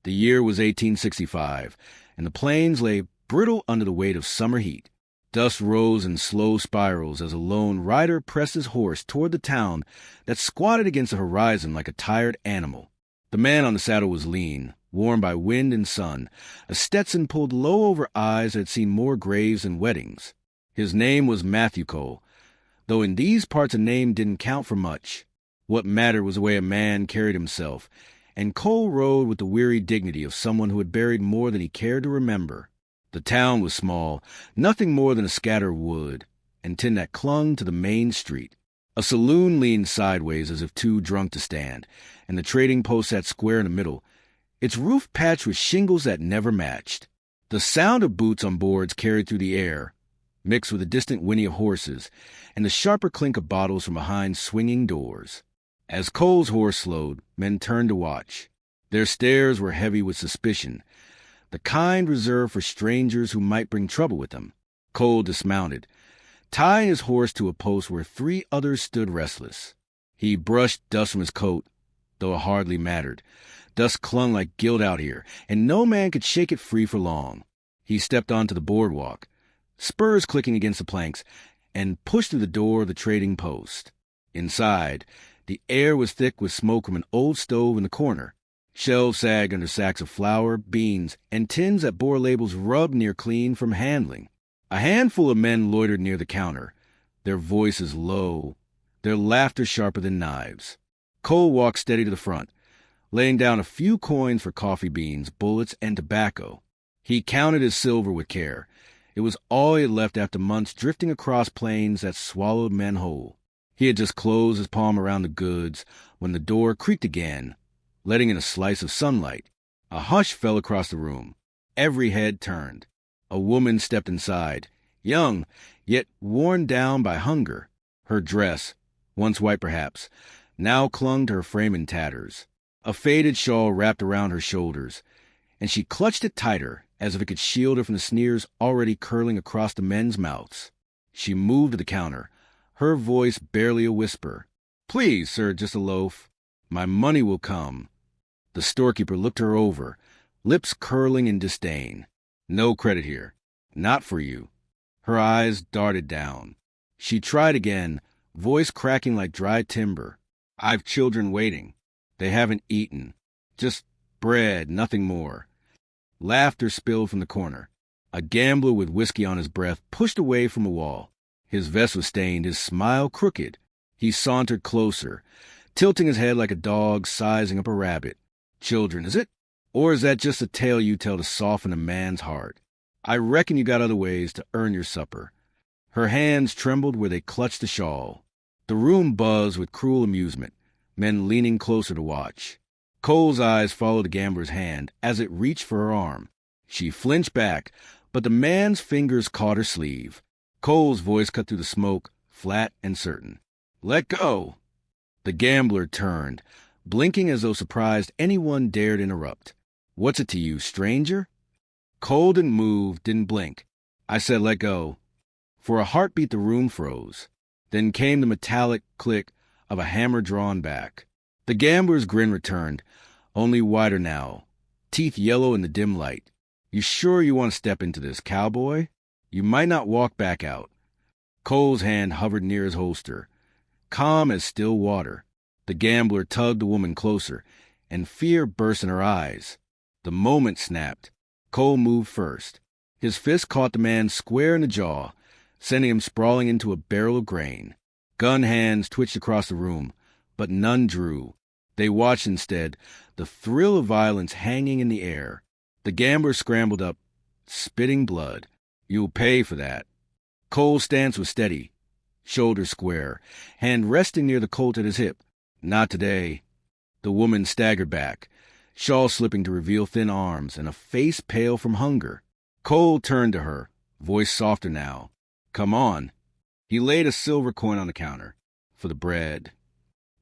The year was 1865, and the plains lay brittle under the weight of summer heat. Dust rose in slow spirals as a lone rider pressed his horse toward the town that squatted against the horizon like a tired animal. The man on the saddle was lean, warm by wind and sun, a Stetson pulled low over eyes that had seen more graves and weddings. His name was Matthew Cole, though in these parts a name didn't count for much. What mattered was the way a man carried himself, and Cole rode with the weary dignity of someone who had buried more than he cared to remember. The town was small, nothing more than a scatter of wood, and tin that clung to the main street. A saloon leaned sideways as if too drunk to stand, and the trading post sat square in the middle, its roof patched with shingles that never matched. The sound of boots on boards carried through the air, mixed with the distant whinny of horses, and the sharper clink of bottles from behind swinging doors. As Cole's horse slowed, men turned to watch. Their stares were heavy with suspicion, the kind reserved for strangers who might bring trouble with them. Cole dismounted, tying his horse to a post where 3 others stood restless. He brushed dust from his coat, though it hardly mattered. Dust clung like guilt out here, and no man could shake it free for long. He stepped onto the boardwalk, spurs clicking against the planks, and pushed through the door of the trading post. Inside, the air was thick with smoke from an old stove in the corner. Shelves sagged under sacks of flour, beans, and tins that bore labels rubbed near clean from handling. A handful of men loitered near the counter, their voices low, their laughter sharper than knives. Cole walked steady to the front, laying down a few coins for coffee beans, bullets, and tobacco. He counted his silver with care. It was all he had left after months drifting across plains that swallowed men whole. He had just closed his palm around the goods when the door creaked again, letting in a slice of sunlight. A hush fell across the room. Every head turned. A woman stepped inside, young, yet worn down by hunger. Her dress, once white perhaps, now clung to her frame in tatters. A faded shawl wrapped around her shoulders, and she clutched it tighter, as if it could shield her from the sneers already curling across the men's mouths. She moved to the counter, her voice barely a whisper. "Please, sir, just a loaf. My money will come." The storekeeper looked her over, lips curling in disdain. "No credit here. Not for you." Her eyes darted down. She tried again, voice cracking like dry timber. "I've children waiting. They haven't eaten. Just bread, nothing more." Laughter spilled from the corner. A gambler with whiskey on his breath pushed away from a wall. His vest was stained, his smile crooked. He sauntered closer, tilting his head like a dog sizing up a rabbit. "Children, is it? Or is that just a tale you tell to soften a man's heart? I reckon you got other ways to earn your supper." Her hands trembled where they clutched the shawl. The room buzzed with cruel amusement, men leaning closer to watch. Cole's eyes followed the gambler's hand as it reached for her arm. She flinched back, but the man's fingers caught her sleeve. Cole's voice cut through the smoke, flat and certain. "Let go!" The gambler turned, blinking as though surprised anyone dared interrupt. "What's it to you, stranger?" Cole didn't move, didn't blink. "I said let go." For a heartbeat the room froze. Then came the metallic click of a hammer drawn back. The gambler's grin returned, only wider now, teeth yellow in the dim light. "You sure you want to step into this, cowboy? You might not walk back out." Cole's hand hovered near his holster, calm as still water. The gambler tugged the woman closer, and fear burst in her eyes. The moment snapped. Cole moved first. His fist caught the man square in the jaw, sending him sprawling into a barrel of grain. Gun hands twitched across the room, but none drew. They watched instead, the thrill of violence hanging in the air. The gambler scrambled up, spitting blood. "You'll pay for that." Cole's stance was steady, shoulders square, hand resting near the Colt at his hip. "Not today." The woman staggered back, shawl slipping to reveal thin arms and a face pale from hunger. Cole turned to her, voice softer now. "Come on." He laid a silver coin on the counter. "For the bread."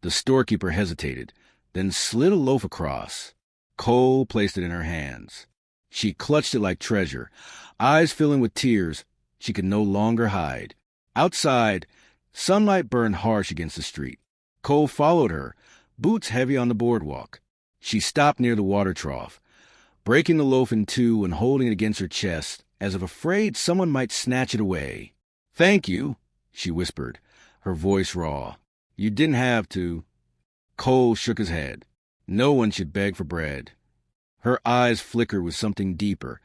The storekeeper hesitated, then slid a loaf across. Cole placed it in her hands. She clutched it like treasure, eyes filling with tears she could no longer hide. Outside, sunlight burned harsh against the street. Cole followed her, boots heavy on the boardwalk. She stopped near the water trough. breaking the loaf in two and holding it against her chest, as if afraid someone might snatch it away. "Thank you," she whispered, her voice raw. "You didn't have to." Cole shook his head. No one should beg for bread. Her eyes flickered with something deeper,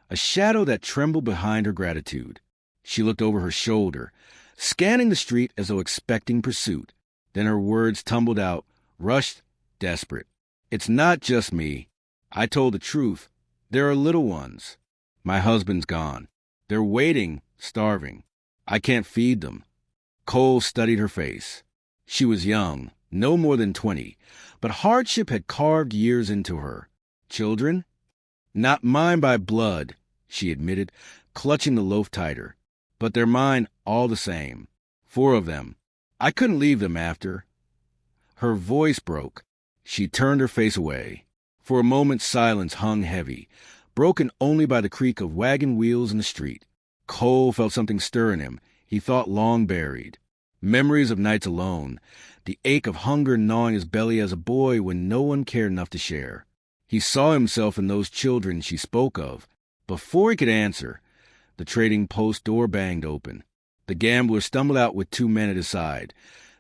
a shadow that trembled behind her gratitude. She looked over her shoulder, scanning the street as though expecting pursuit. Then her words tumbled out, rushed, desperate. "It's not just me. I told the truth. There are little ones. My husband's gone. They're waiting, starving. I can't feed them." Cole studied her face. She was young, no more than 20, but hardship had carved years into her. "Children? Not mine by blood," she admitted, clutching the loaf tighter. "But they're mine all the same. 4 of them. I couldn't leave them after." Her voice broke. She turned her face away. For a moment silence hung heavy, broken only by the creak of wagon wheels in the street. Cole felt something stir in him, he thought long buried. Memories of nights alone, the ache of hunger gnawing his belly as a boy when no one cared enough to share. He saw himself in those children she spoke of. Before he could answer, the trading post door banged open. The gambler stumbled out with 2 men at his side,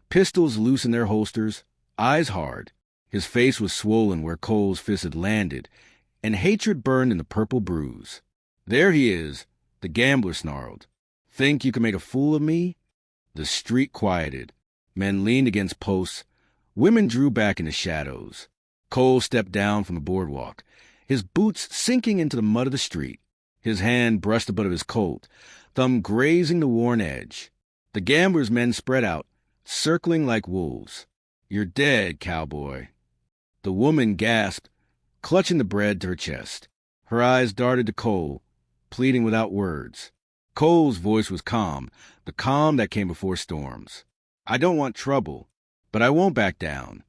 pistols loose in their holsters, eyes hard. His face was swollen where Cole's fist had landed, and hatred burned in the purple bruise. "There he is," the gambler snarled. "Think you can make a fool of me?" The street quieted. Men leaned against posts. Women drew back in the shadows. Cole stepped down from the boardwalk, his boots sinking into the mud of the street. His hand brushed the butt of his Colt, thumb grazing the worn edge. The gambler's men spread out, circling like wolves. "You're dead, Cowboy." The woman gasped, clutching the bread to her chest. Her eyes darted to Cole, pleading without words. Cole's voice was calm, the calm that came before storms. "I don't want trouble, but I won't back down."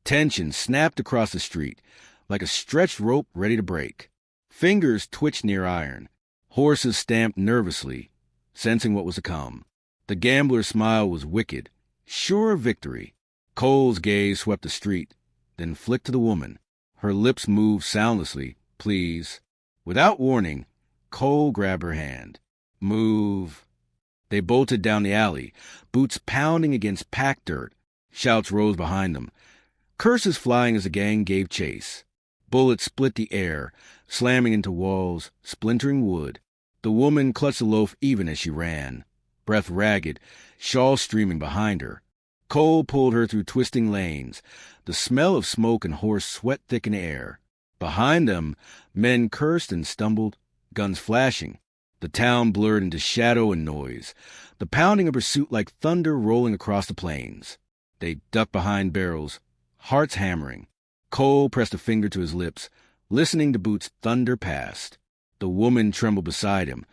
Tension snapped across the street, like a stretched rope ready to break. Fingers twitched near iron. Horses stamped nervously, sensing what was to come. The gambler's smile was wicked, sure of victory. Cole's gaze swept the street, then flicked to the woman. Her lips moved soundlessly. "Please." Without warning, Cole grabbed her hand. "Move." They bolted down the alley, boots pounding against packed dirt. Shouts rose behind them, curses flying as the gang gave chase. Bullets split the air, slamming into walls, splintering wood. The woman clutched the loaf even as she ran, breath ragged, shawl streaming behind her. Cole pulled her through twisting lanes, the smell of smoke and horse sweat thick in the air. Behind them, men cursed and stumbled, guns flashing. The town blurred into shadow and noise, the pounding of pursuit like thunder rolling across the plains. They ducked behind barrels, hearts hammering. Cole pressed a finger to his lips, listening to boots thunder past. The woman trembled beside him,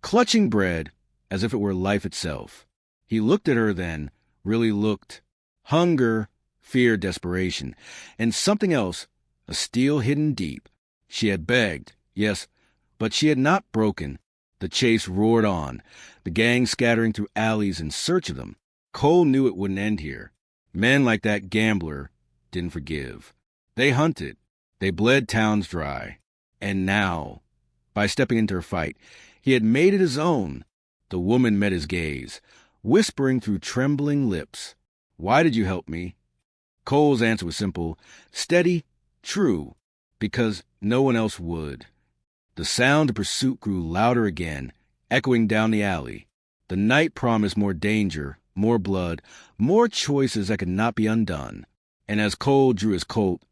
clutching bread as if it were life itself. He looked at her then, really looked. Hunger, fear, desperation, and something else, a steel hidden deep. She had begged, yes, but she had not broken. The chase roared on, the gang scattering through alleys in search of them. Cole knew it wouldn't end here. Men like that gambler didn't forgive. They hunted. They bled towns dry. And now, by stepping into her fight, he had made it his own. The woman met his gaze, whispering through trembling lips, "Why did you help me?" Cole's answer was simple, steady, true, because no one else would. The sound of pursuit grew louder again, echoing down the alley. The night promised more danger, more blood, more choices that could not be undone. And as Cole drew his Colt,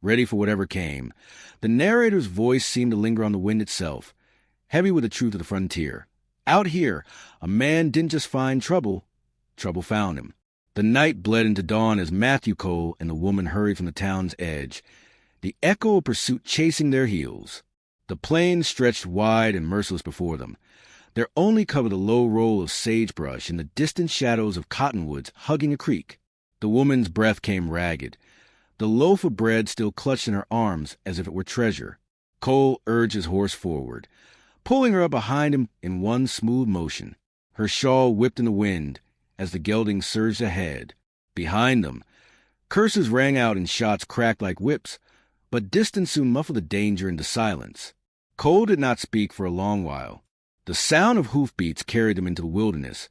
ready for whatever came, the narrator's voice seemed to linger on the wind itself, heavy with the truth of the frontier. Out here, a man didn't just find trouble, trouble found him. The night bled into dawn as Matthew Cole and the woman hurried from the town's edge, the echo of pursuit chasing their heels. The plains stretched wide and merciless before them, their only cover the low roll of sagebrush and the distant shadows of cottonwoods hugging a creek. The woman's breath came ragged, the loaf of bread still clutched in her arms as if it were treasure. Cole urged his horse forward, pulling her up behind him in one smooth motion. Her shawl whipped in the wind as the gelding surged ahead. Behind them, curses rang out and shots cracked like whips. but distance soon muffled the danger into silence. Cole did not speak for a long while. The sound of hoofbeats carried them into the wilderness,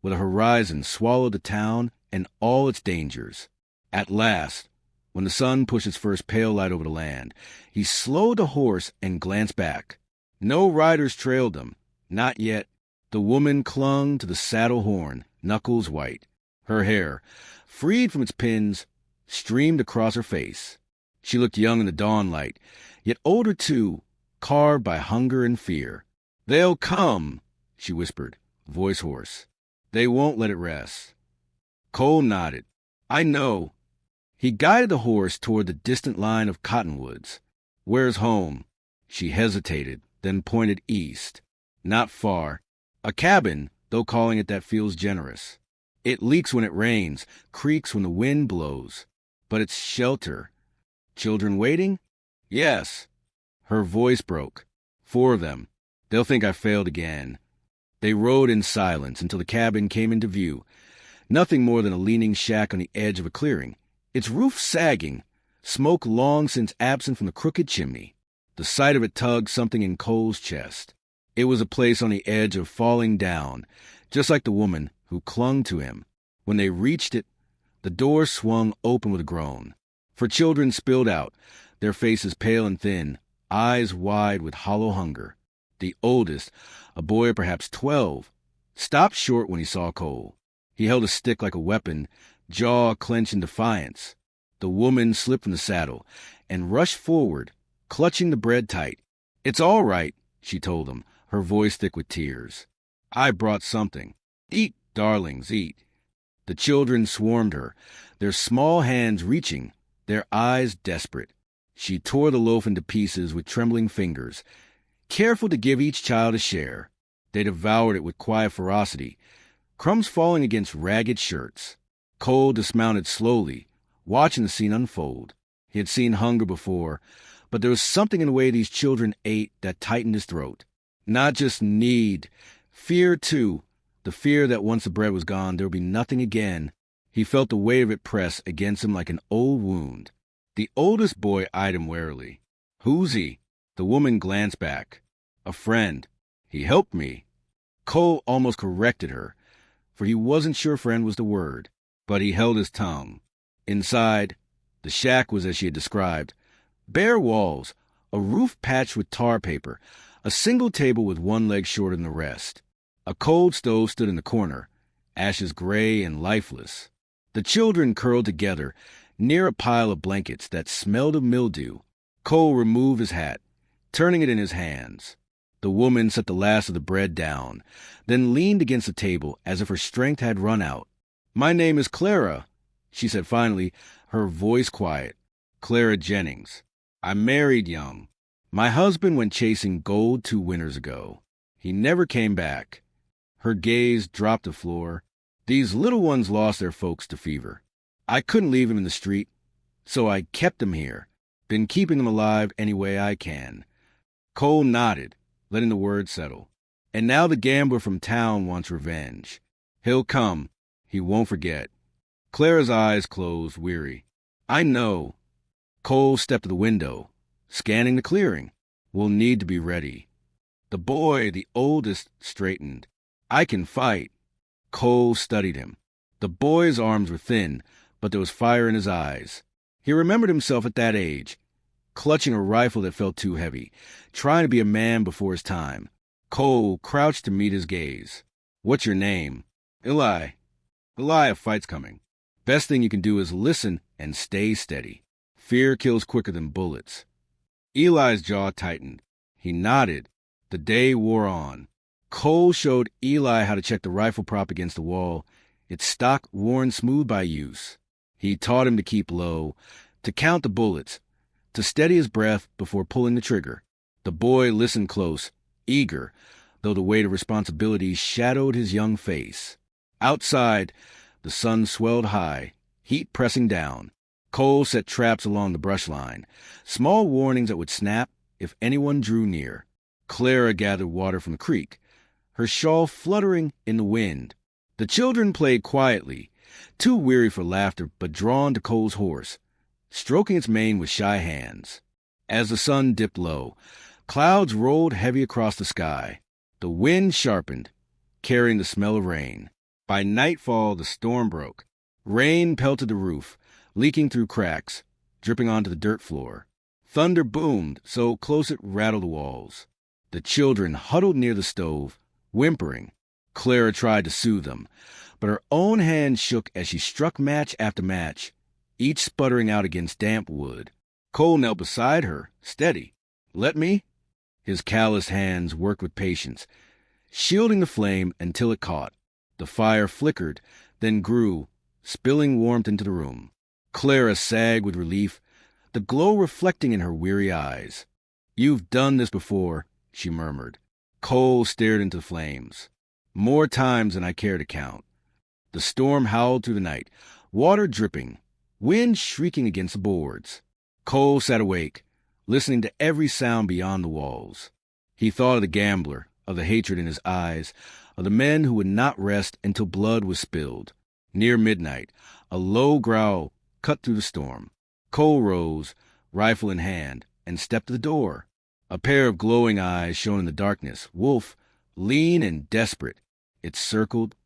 where the horizon swallowed the town and all its dangers. At last, when the sun pushed its first pale light over the land, he slowed the horse and glanced back. No riders trailed them, not yet. The woman clung to the saddle horn, knuckles white. Her hair, freed from its pins, streamed across her face. She looked young in the dawn light, yet older too, carved by hunger and fear. "They'll come," she whispered, voice hoarse. "They won't let it rest." Cole nodded. "I know." He guided the horse toward the distant line of cottonwoods. "Where's home?" She hesitated, then pointed east. "Not far. A cabin, though calling it that feels generous. It leaks when it rains, creaks when the wind blows. But it's shelter. Children waiting?" "Yes." Her voice broke. "4 of them. They'll think I failed again." They rode in silence until the cabin came into view. Nothing more than a leaning shack on the edge of a clearing, its roof sagging, smoke long since absent from the crooked chimney. The sight of it tugged something in Cole's chest. It was a place on the edge of falling down, just like the woman who clung to him. When they reached it, the door swung open with a groan. For children spilled out, their faces pale and thin, eyes wide with hollow hunger. The oldest, a boy of perhaps 12, stopped short when he saw Cole. He held a stick like a weapon, jaw clenched in defiance. The woman slipped from the saddle and rushed forward, clutching the bread tight. "It's all right," she told him, her voice thick with tears. "I brought something. Eat, darlings, eat." The children swarmed her, their small hands reaching, their eyes desperate. She tore the loaf into pieces with trembling fingers, careful to give each child a share. They devoured it with quiet ferocity, crumbs falling against ragged shirts. Cole dismounted slowly, watching the scene unfold. He had seen hunger before, but there was something in the way these children ate that tightened his throat. Not just need, fear too, the fear that once the bread was gone, there would be nothing again. He felt the weight of it press against him like an old wound. The oldest boy eyed him warily. "Who's he?" The woman glanced back. "A friend. He helped me." Cole almost corrected her, for he wasn't sure friend was the word, but he held his tongue. Inside, the shack was as she had described. Bare walls, a roof patched with tar paper, a single table with one leg shorter than the rest. A cold stove stood in the corner, ashes gray and lifeless. The children curled together near a pile of blankets that smelled of mildew. Cole removed his hat, turning it in his hands. The woman set the last of the bread down, then leaned against the table as if her strength had run out. "My name is Clara," she said finally, her voice quiet. "Clara Jennings. I'm married young. My husband went chasing gold 2 winters ago. He never came back." Her gaze dropped to the floor. "These little ones lost their folks to fever. I couldn't leave him in the street, so I kept him here. Been keeping him alive any way I can." Cole nodded, letting the words settle. "And now the gambler from town wants revenge. He'll come. He won't forget." Clara's eyes closed, weary. "I know." Cole stepped to the window, scanning the clearing. "We'll need to be ready." The boy, the oldest, straightened. "I can fight." Cole studied him. The boy's arms were thin, but there was fire in his eyes. He remembered himself at that age, clutching a rifle that felt too heavy, trying to be a man before his time. Cole crouched to meet his gaze. "What's your name?" "Eli." "Eli, a fight's coming. Best thing you can do is listen and stay steady. Fear kills quicker than bullets." Eli's jaw tightened. He nodded. The day wore on. Cole showed Eli how to check the rifle prop against the wall, its stock worn smooth by use. He taught him to keep low, to count the bullets, to steady his breath before pulling the trigger. The boy listened close, eager, though the weight of responsibility shadowed his young face. Outside, the sun swelled high, heat pressing down. Cole set traps along the brush line, small warnings that would snap if anyone drew near. Clara gathered water from the creek, her shawl fluttering in the wind. The children played quietly, too weary for laughter but drawn to Cole's horse, stroking its mane with shy hands. As the sun dipped low, clouds rolled heavy across the sky. The wind sharpened, carrying the smell of rain. By nightfall, the storm broke. Rain pelted the roof, leaking through cracks, dripping onto the dirt floor. Thunder boomed so close it rattled the walls. The children huddled near the stove, whimpering. Clara tried to soothe them, but her own hand shook as she struck match after match, each sputtering out against damp wood. Cole knelt beside her, steady. "Let me?" His calloused hands worked with patience, shielding the flame until it caught. The fire flickered, then grew, spilling warmth into the room. Clara sagged with relief, the glow reflecting in her weary eyes. "You've done this before," she murmured. Cole stared into the flames. "More times than I care to count." The storm howled through the night, water dripping, wind shrieking against the boards. Cole sat awake, listening to every sound beyond the walls. He thought of the gambler, of the hatred in his eyes, of the men who would not rest until blood was spilled. Near midnight, a low growl cut through the storm. Cole rose, rifle in hand, and stepped to the door. A pair of glowing eyes shone in the darkness. Wolf, lean and desperate. It circled,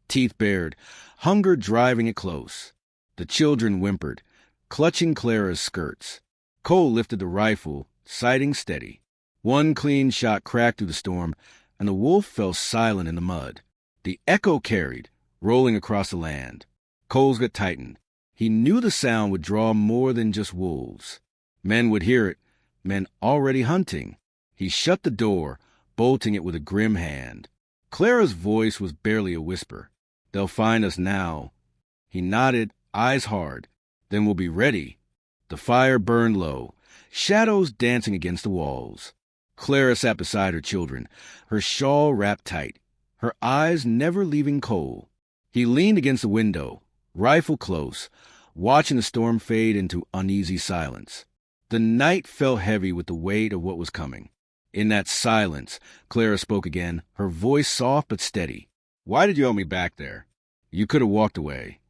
teeth bared, hunger driving it close. The children whimpered, clutching Clara's skirts. Cole lifted the rifle, sighting steady. One clean shot cracked through the storm, and the wolf fell silent in the mud. The echo carried, rolling across the land. Cole's gut tightened. He knew the sound would draw more than just wolves. Men would hear it, men already hunting. He shut the door, bolting it with a grim hand. Clara's voice was barely a whisper. "They'll find us now." He nodded, eyes hard. "Then we'll be ready." The fire burned low, shadows dancing against the walls. Clara sat beside her children, her shawl wrapped tight, her eyes never leaving Cole. He leaned against the window, rifle close, watching the storm fade into uneasy silence. The night felt heavy with the weight of what was coming. In that silence, Clara spoke again, her voice soft but steady. "Why did you hold me back there? You could have walked away."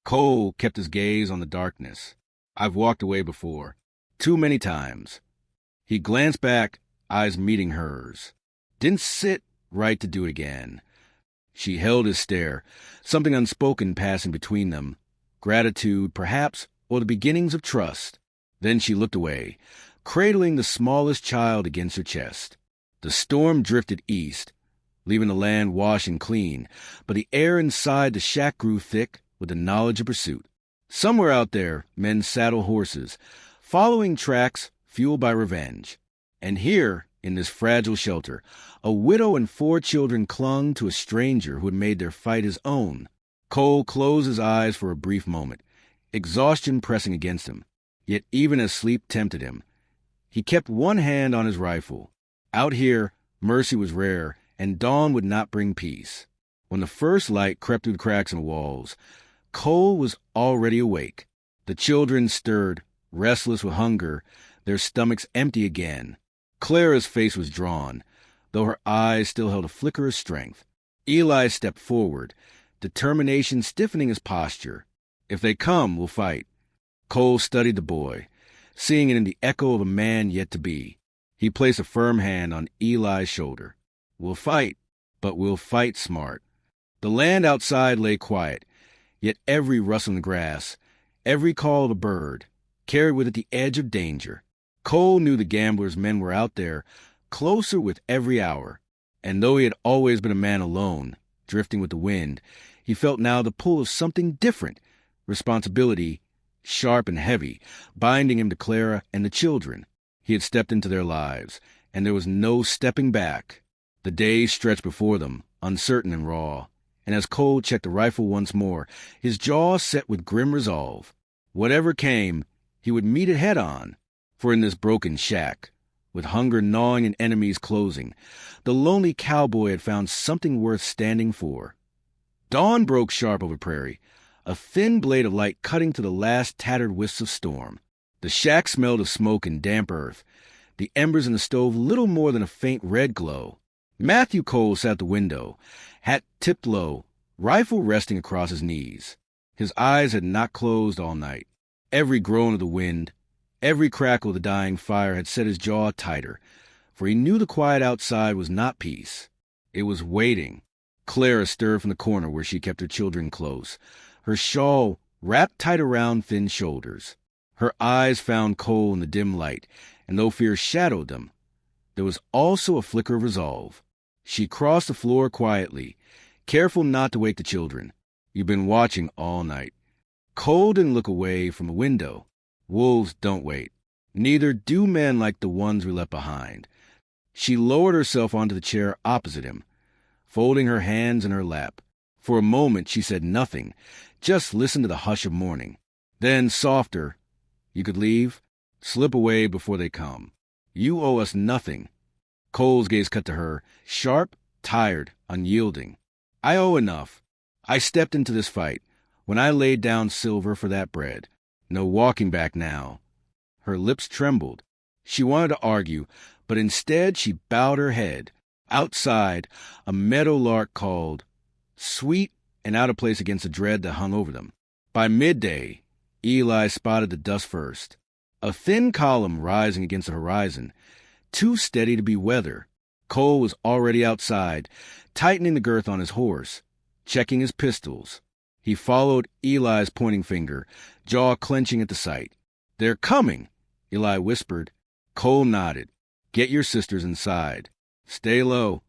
Cole kept his gaze on the darkness. "I've walked away before. Too many times." He glanced back, eyes meeting hers. Didn't sit right to do it again. She held his stare, something unspoken passing between them. Gratitude, perhaps, or the beginnings of trust. Then she looked away, cradling the smallest child against her chest. The storm drifted east, leaving the land washing clean, but the air inside the shack grew thick with the knowledge of pursuit. Somewhere out there, men saddled horses, following tracks fueled by revenge. And here, in this fragile shelter, a widow and 4 children clung to a stranger who had made their fight his own. Cole closed his eyes for a brief moment, exhaustion pressing against him. Yet even as sleep tempted him, he kept one hand on his rifle. Out here, mercy was rare, and dawn would not bring peace. When the first light crept through the cracks in the walls, Cole was already awake. The children stirred, restless with hunger, their stomachs empty again. Clara's face was drawn, though her eyes still held a flicker of strength. Eli stepped forward, determination stiffening his posture. "If they come, we'll fight." Cole studied the boy, seeing it in the echo of a man yet to be. He placed a firm hand on Eli's shoulder. "We'll fight, but we'll fight smart." The land outside lay quiet, yet every rustle in the grass, every call of a bird, carried with it the edge of danger. Cole knew the gambler's men were out there, closer with every hour. And though he had always been a man alone, drifting with the wind, he felt now the pull of something different, responsibility, sharp and heavy, binding him to Clara and the children. He had stepped into their lives, and there was no stepping back. The day stretched before them, uncertain and raw, and as Cole checked the rifle once more, his jaw set with grim resolve. Whatever came, he would meet it head-on, for in this broken shack, with hunger gnawing and enemies closing, the lonely cowboy had found something worth standing for. Dawn broke sharp over prairie, a thin blade of light cutting to the last tattered wisps of storm. The shack smelled of smoke and damp earth, the embers in the stove little more than a faint red glow. Matthew Cole sat at the window, hat tipped low, rifle resting across his knees. His eyes had not closed all night. Every groan of the wind, every crackle of the dying fire had set his jaw tighter, for he knew the quiet outside was not peace. It was waiting. Clara stirred from the corner where she kept her children close, her shawl wrapped tight around thin shoulders. Her eyes found Cole in the dim light, and though fear shadowed them, there was also a flicker of resolve. She crossed the floor quietly, careful not to wake the children. You've been watching all night. Cole didn't look away from the window. Wolves don't wait. Neither do men like the ones we left behind. She lowered herself onto the chair opposite him, folding her hands in her lap. For a moment she said nothing, just listened to the hush of morning. Then, softer, "You could leave? Slip away before they come. You owe us nothing." Cole's gaze cut to her, sharp, tired, unyielding. "I owe enough. I stepped into this fight when I laid down silver for that bread. No walking back now." Her lips trembled. She wanted to argue, but instead she bowed her head. Outside, a meadowlark called, sweet and out of place against the dread that hung over them. By midday, Eli spotted the dust first, a thin column rising against the horizon, too steady to be weather. Cole was already outside, tightening the girth on his horse, checking his pistols. He followed Eli's pointing finger, jaw clenching at the sight. "They're coming," Eli whispered. Cole nodded. "Get your sisters inside. Stay low."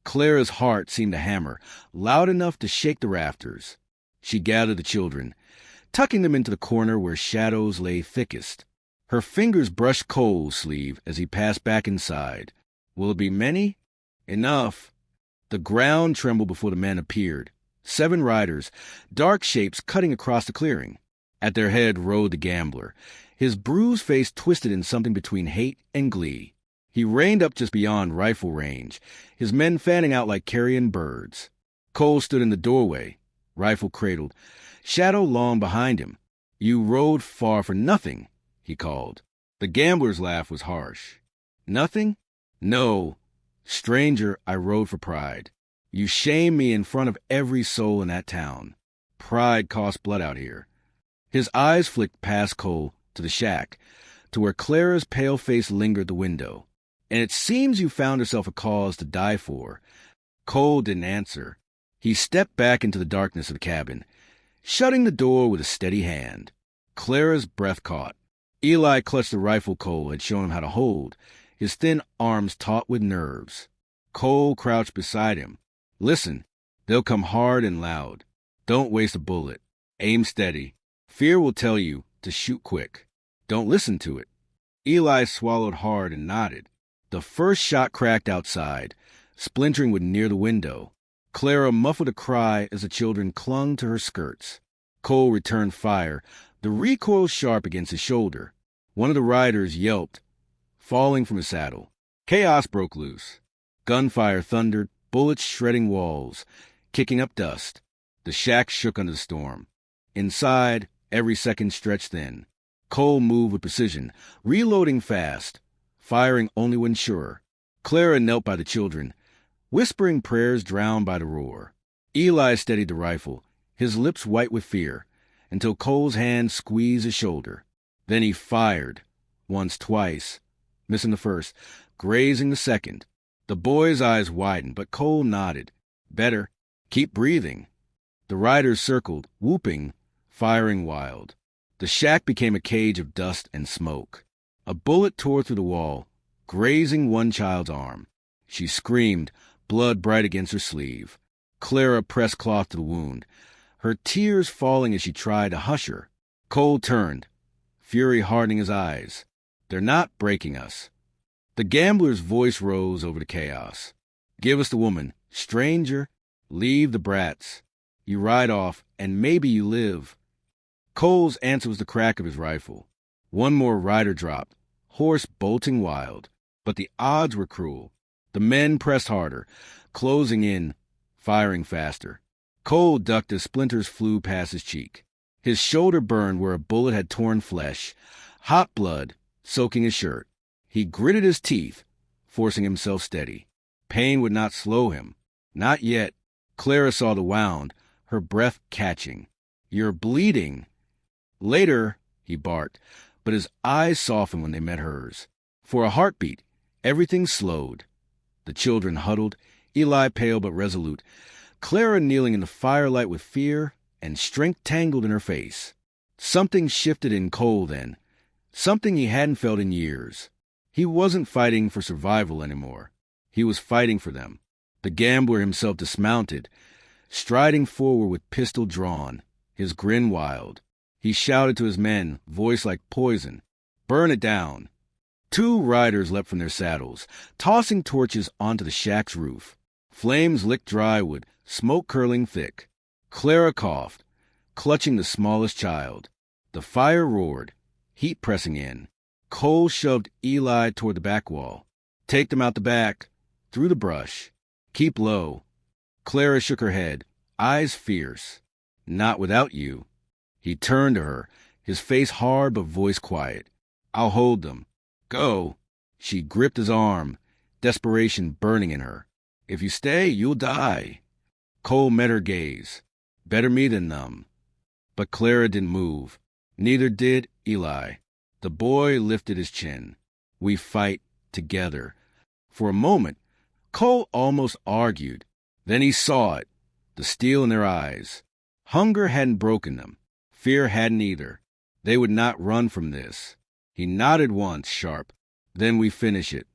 Clara's heart seemed to hammer, loud enough to shake the rafters. She gathered the children, tucking them into the corner where shadows lay thickest. Her fingers brushed Cole's sleeve as he passed back inside. "Will it be many?" "Enough." The ground trembled before the men appeared. 7 riders, dark shapes cutting across the clearing. At their head rode the gambler, his bruised face twisted in something between hate and glee. He reined up just beyond rifle range, his men fanning out like carrion birds. Cole stood in the doorway, rifle cradled, shadow long behind him. "You rode far for nothing," he called. The gambler's laugh was harsh. "Nothing? No. Stranger, I rode for pride. You shame me in front of every soul in that town. Pride costs blood out here." His eyes flicked past Cole to the shack, to where Clara's pale face lingered the window. "And it seems you found yourself a cause to die for." Cole didn't answer. He stepped back into the darkness of the cabin, shutting the door with a steady hand. Clara's breath caught. Eli clutched the rifle Cole had shown him how to hold, his thin arms taut with nerves. Cole crouched beside him. "Listen, they'll come hard and loud. Don't waste a bullet. Aim steady. Fear will tell you to shoot quick. Don't listen to it." Eli swallowed hard and nodded. The first shot cracked outside, splintering wood near the window. Clara muffled a cry as the children clung to her skirts. Cole returned fire, the recoil sharp against his shoulder. One of the riders yelped, falling from his saddle. Chaos broke loose. Gunfire thundered, bullets shredding walls, kicking up dust. The shack shook under the storm. Inside, every second stretched thin. Cole moved with precision, reloading fast, firing only when sure. Clara knelt by the children, whispering prayers drowned by the roar. Eli steadied the rifle, his lips white with fear, until Cole's hand squeezed his shoulder. Then he fired, once, twice, missing the first, grazing the second. The boy's eyes widened, but Cole nodded. "Better. Keep breathing." The riders circled, whooping, firing wild. The shack became a cage of dust and smoke. A bullet tore through the wall, grazing one child's arm. She screamed, blood bright against her sleeve. Clara pressed cloth to the wound, her tears falling as she tried to hush her. Cole turned, fury hardening his eyes. "They're not breaking us." The gambler's voice rose over the chaos. "Give us the woman. Stranger, leave the brats. You ride off, and maybe you live." Cole's answer was the crack of his rifle. One more rider dropped, horse bolting wild. But the odds were cruel. The men pressed harder, closing in, firing faster. Cole ducked as splinters flew past his cheek. His shoulder burned where a bullet had torn flesh, hot blood soaking his shirt. He gritted his teeth, forcing himself steady. Pain would not slow him. Not yet. Clara saw the wound, her breath catching. "You're bleeding." Later, he barked, but his eyes softened when they met hers. For a heartbeat, everything slowed. The children huddled, Eli pale but resolute, Clara kneeling in the firelight with fear and strength tangled in her face. Something shifted in Cole then, something he hadn't felt in years. He wasn't fighting for survival anymore. He was fighting for them. The gambler himself dismounted, striding forward with pistol drawn, his grin wild. He shouted to his men, voice like poison, "Burn it down." 2 riders leapt from their saddles, tossing torches onto the shack's roof. Flames licked dry wood, smoke curling thick. Clara coughed, clutching the smallest child. The fire roared, heat pressing in. Cole shoved Eli toward the back wall. "Take them out the back, through the brush. Keep low." Clara shook her head, eyes fierce. "Not without you." He turned to her, his face hard but voice quiet. "I'll hold them. Go." She gripped his arm, desperation burning in her. "If you stay, you'll die." Cole met her gaze. Better me than them. But Clara didn't move. Neither did Eli. The boy lifted his chin. "We fight together." For a moment, Cole almost argued. Then he saw it, the steel in their eyes. Hunger hadn't broken them. Fear hadn't either. They would not run from this. He nodded once, sharp. "Then we finish it."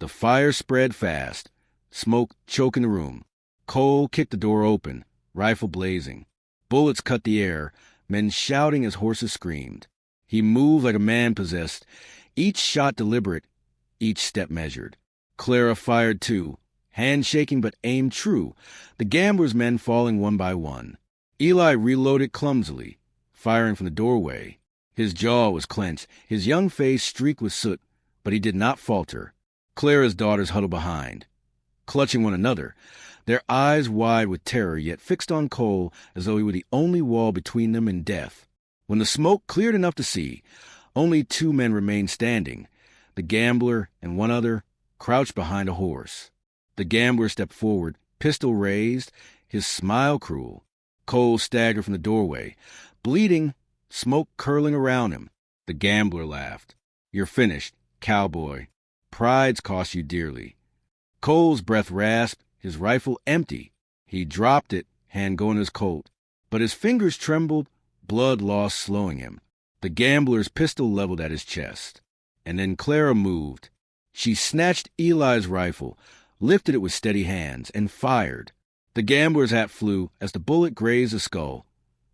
The fire spread fast, smoke choking the room. Cole kicked the door open, rifle blazing. Bullets cut the air, men shouting as horses screamed. He moved like a man possessed, each shot deliberate, each step measured. Clara fired too, hand shaking but aim true, the gambler's men falling one by one. Eli reloaded clumsily, firing from the doorway. His jaw was clenched, his young face streaked with soot, but he did not falter. Clara's daughters huddled behind, clutching one another, their eyes wide with terror yet fixed on Cole as though he were the only wall between them and death. When the smoke cleared enough to see, only 2 men remained standing, the gambler and one other crouched behind a horse. The gambler stepped forward, pistol raised, his smile cruel. Cole staggered from the doorway, bleeding, smoke curling around him. The gambler laughed. "You're finished, cowboy. Pride's cost you dearly." Cole's breath rasped, his rifle empty. He dropped it, hand going to his coat. But his fingers trembled, blood loss slowing him. The gambler's pistol leveled at his chest. And then Clara moved. She snatched Eli's rifle, lifted it with steady hands, and fired. The gambler's hat flew as the bullet grazed the skull,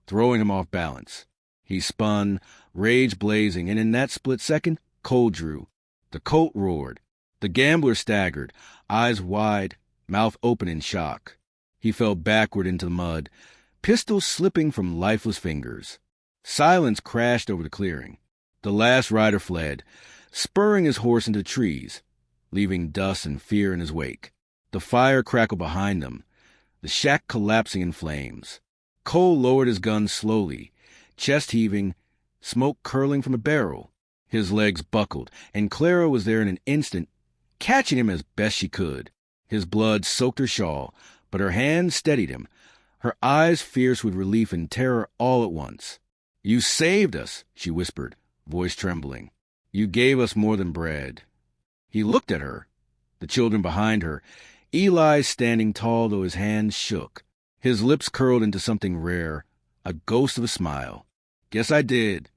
throwing him off balance. He spun, rage blazing, and in that split second, Cole drew. The Colt roared. The gambler staggered, eyes wide, mouth open in shock. He fell backward into the mud, pistol slipping from lifeless fingers. Silence crashed over the clearing. The last rider fled, spurring his horse into trees, leaving dust and fear in his wake. The fire crackled behind them, the shack collapsing in flames. Cole lowered his gun slowly, chest heaving, smoke curling from the barrel. His legs buckled, and Clara was there in an instant, catching him as best she could. His blood soaked her shawl, but her hand steadied him, her eyes fierce with relief and terror all at once. "You saved us," she whispered, voice trembling. "You gave us more than bread." He looked at her, the children behind her, Eli standing tall though his hands shook. His lips curled into something rare, a ghost of a smile. "Guess I did."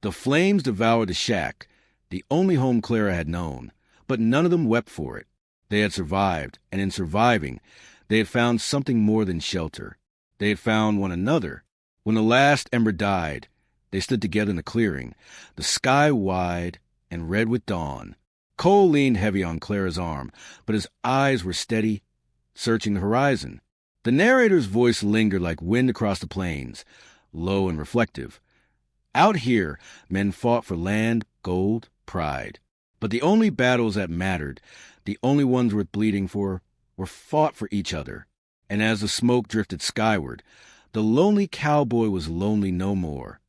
The flames devoured the shack, the only home Clara had known, but none of them wept for it. They had survived, and in surviving, they had found something more than shelter. They had found one another. When the last ember died, they stood together in the clearing, the sky wide and red with dawn. Cole leaned heavy on Clara's arm, but his eyes were steady, searching the horizon. The narrator's voice lingered like wind across the plains, low and reflective. Out here, men fought for land, gold, pride. But the only battles that mattered, the only ones worth bleeding for, were fought for each other. And as the smoke drifted skyward, the lonely cowboy was lonely no more.